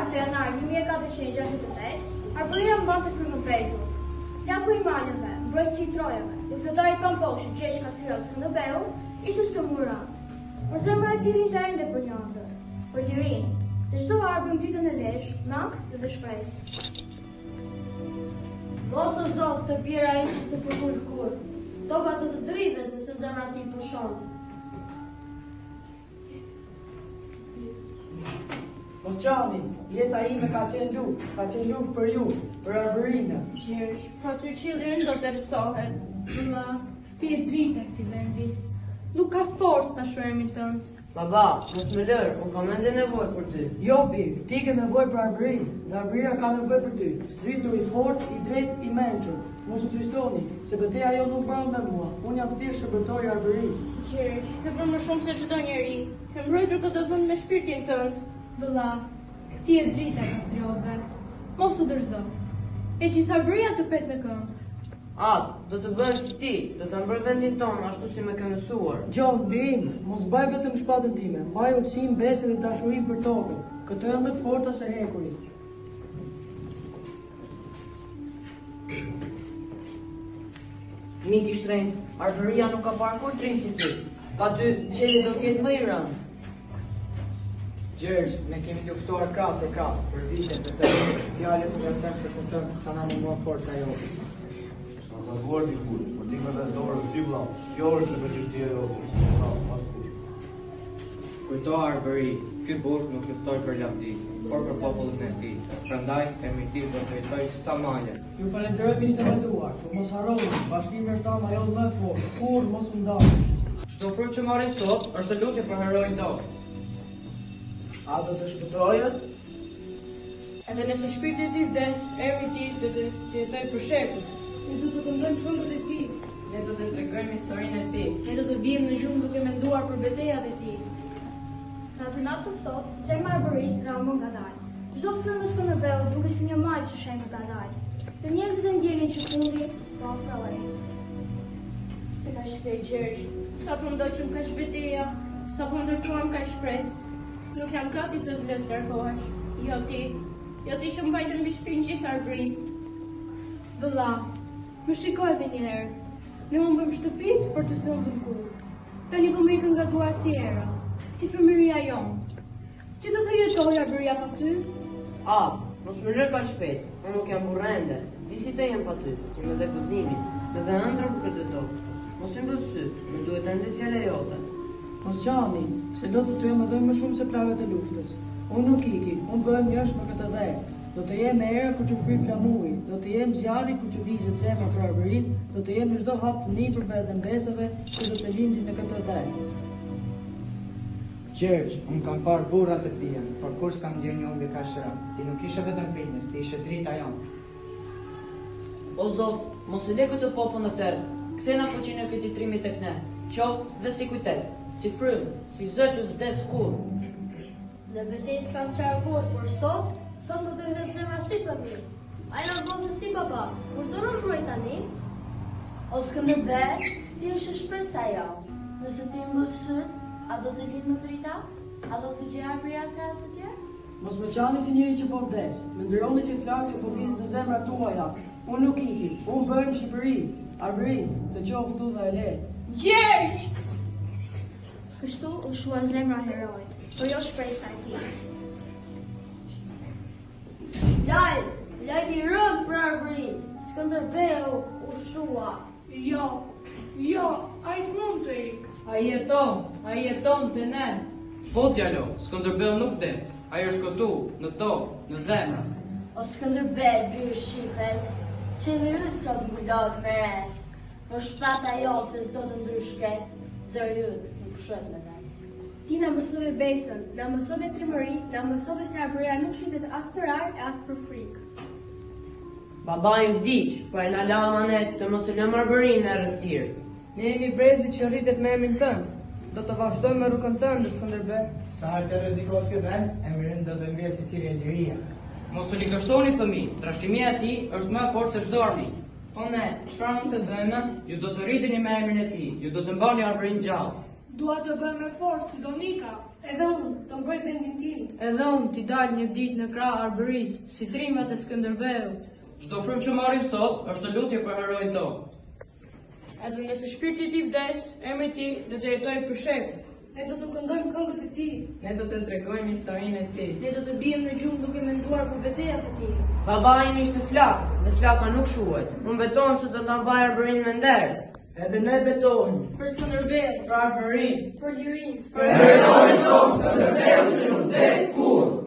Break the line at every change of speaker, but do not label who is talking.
martë të janar 1468, Arbëria mbante frymën prezur. Gjaku i malëve, mbrojtësi i trojave, luftëtari Kamposhi, Gjesh Kastriot Skënderbeu, ishte stëmurant. Por zemra e tij rinte ende për një ëndër, për lirinë, dhe çdo arbër mblidhen e lesh, me ankth dhe shpresë.
Mos o Zot të bjera i që se përkull kur, topa të dridhet nëse zemra ti pushon.
Mosqani, jeta ime ka qenë luftë për ju, për Arbërinë.
Gjergj, pra ty qilin do të rësohet. Vëlla, ti e drita këti vendi. Nuk ka forës të shërmin tënd.
Baba, mos më lër, unë kam ende nevojë për ty.
Jo, Bir, ti ke nevojë për Arbërinë, dhe Arbëria ka nevojë për ty. Rritur i fort, i drejt, i mençur. Mos u tristoni, se betejë ajo nuk mbaron me mua. Unë jam thjesht shërbëtori i Arbërisë.
Gjergj, ke bërë më shumë se çdo njeri. Ke mbrojtur këtë vend me shpirtin tënd. Vëlla, ti e drita kastriotëve. Mos u dërzo. E gjithë Arbëria të pet në këmbë.
Atë, do të bëjmë si ti, do të mbroj vendin tonë ashtu si me ke mësuar.
Gjon, dim, mos mbaj vetëm shpatën time, mbaj utësim, besën dhe dashurinë për tokën. Këtë janë më të forta se hekuri.
Mik i shtrenjtë, Arbëria nuk ka parë kur trinë si ty. Pa ty, qeli do t'jetë më i rëndë.
Gjergj, ne kemi luftuar krah për krah, për vite të tërë. Fjallës me them prezentën sa na më forca jote.
S'ka duar dikur, por ti më vendore në sy vëlla. Kjo është përgjegjësia jote, mas kush.
Kujto Arbëri, ky burg nuk luftoi për lavdi, por për popullin e tij. Prandaj emri i tij do të jetojë sa male.
Ju falenderoj miqtë e nderuar, por mos harroni, bashkimi është arma jote më e fortë. Kur mos u ndahesh.
Çdo frymë që marrim sot është lutje për heroin tonë.
A do të shpëtojë?
Edhe nëse shpirti i tij vdes, emri i tij do të jetojë për shekuj. Ne do të këndojmë këngët e tij.
Ne do të tregojmë historinë e tij.
Ne do të bijmë në gjumë duke menduar për betejat e tij.
Në atë natë të ftohtë, zemra e Arbërisë ra më ngadalë. Çdo frymë Skënderbeu duke si një mal që shenjë ngadalë. Dhe njerëzit e ndjelin që fundi po afrohej.
Se ka shpejt Gjergj, sa po ndoqëm kaq betejë, sa po ndërtuam kaq shpresë. Nuk jam gati të të letë largohesh. Jo ti që mbajtën mbi shpinë gjithë Arbëri.
Vëlla, më shikoj edhe një herë. Ne humbëm shtëpitë për të shtruar kur.
Tani po më ikën nga duart si era, si fëmijëria jonë. Si do të jetojë Arbëria pa ty?
Atë, mos më lër kaq shpejt. Unë nuk jam burrende. S'di si të jem pa ty. Ti më dhe guximin, më dhe ëndrën për të tokë. Mos i mbëll sy, më duhet ende fjala jote.
Mosqani, se do të tyem edhe më shumë se plagët e luftës. Unë nuk iki, unë bëhem njësh me këtë dhe. Do të jem e era kur të fry flamuri, do të jem zjarri kur të digjet zemra për Arbërinë, do të jem në çdo hap të nipërve dhe mbesëve që do të lindin në këtë dhe.
Gjergj, unë kam parë burra të pijen, por kur s'kam ndjerë një mbi kaq rënd. Ti nuk ishe vetëm pinës, ti ishe drita jonë.
O Zot, mos e le këtë popull në terr. Kthena fuqinë e këtij trimi tek ne. Qoftë dhe si kujtes, si frymë, si zë që s'des kur.
Në betejë s'kam qarë kur, por sot më të rritet zemra si fëmijë. Ai na bën si baba, kur s'do na mbroj tani?
O Skënderbe, ti është shpresa jonë. Nëse ti mbyll syt, a do të lind në drita? A do të gjej Arbëria ka të tjerë?
Mos më qani si njëri që po vdes. Më ndëroni si flakë që po ditë në zemra tuaja. Unë nuk iki, unë bëhem Shqipëri. Arbërinë, të qoftë dhe e lehtë.
Gjergj!
Kështu u shua zemra e heroit, por jo shpresa e tij.
Lajm i rënd për Arbërinë. Skënderbeu u shua.
Jo, ai s'mund të ikë.
Ai jeton te ne.
Po djalo, Skënderbeu nuk vdes. Ai është këtu, në tokë, në zemra.
O Skënderbe, byrë shqipes, që në ytë sot mbulon me re. Por shpata jote s'do të ndryshket, zëri ytë nuk shet me ne.
Ti na mësove besën, na mësove trimëri, na mësove se Arbëria nuk shitet as për ar e as për frikë.
Baba im vdiq, por e na la amanet të mos e lëm Arbërinë në errësirë.
Ne jemi brezi që rritet me emrin tënd. Do të vazhdojmë me rrugën tënde, Skënderbe.
Sa herë të rrezikohet ky vend, emrin do të ngrihet si thirrje liria. Mos u ligështoni fëmijë, trashëtimia e tij është më e fortë se çdo armi.
Po ne, çfarë mund të bëjmë? Ju do të rriteni me emrin e tij, ju do të mbani Arbërinë gjallë.
Dua të bëhem e fortë si Donika. Edhe unë, të mbroj vendin tim.
Edhe unë t'i dal një ditë në krah Arbëris, si trimat e Skënderbeu.
Çdo frymë që marrim sot është lutje për heroin tonë.
Edhe nëse shpirti ti vdes, emri ti do të jetojë për shekuj.
Ne do të këndojmë këngët e tij.
Ne do të tregojmë historinë e tij.
Ne do të bijmë në gjumë duke menduar për betejat e tij.
Baba im ishte flak, dhe flaka nuk shuhet. Unë beton se do ta mbaj Arbërin me nder.
Edhe ne betojmë.
Për Skënderbeu,
Për Arbërin,
për lirinë,
për heroin tonë Skënderbeu që nuk vdes kurrë.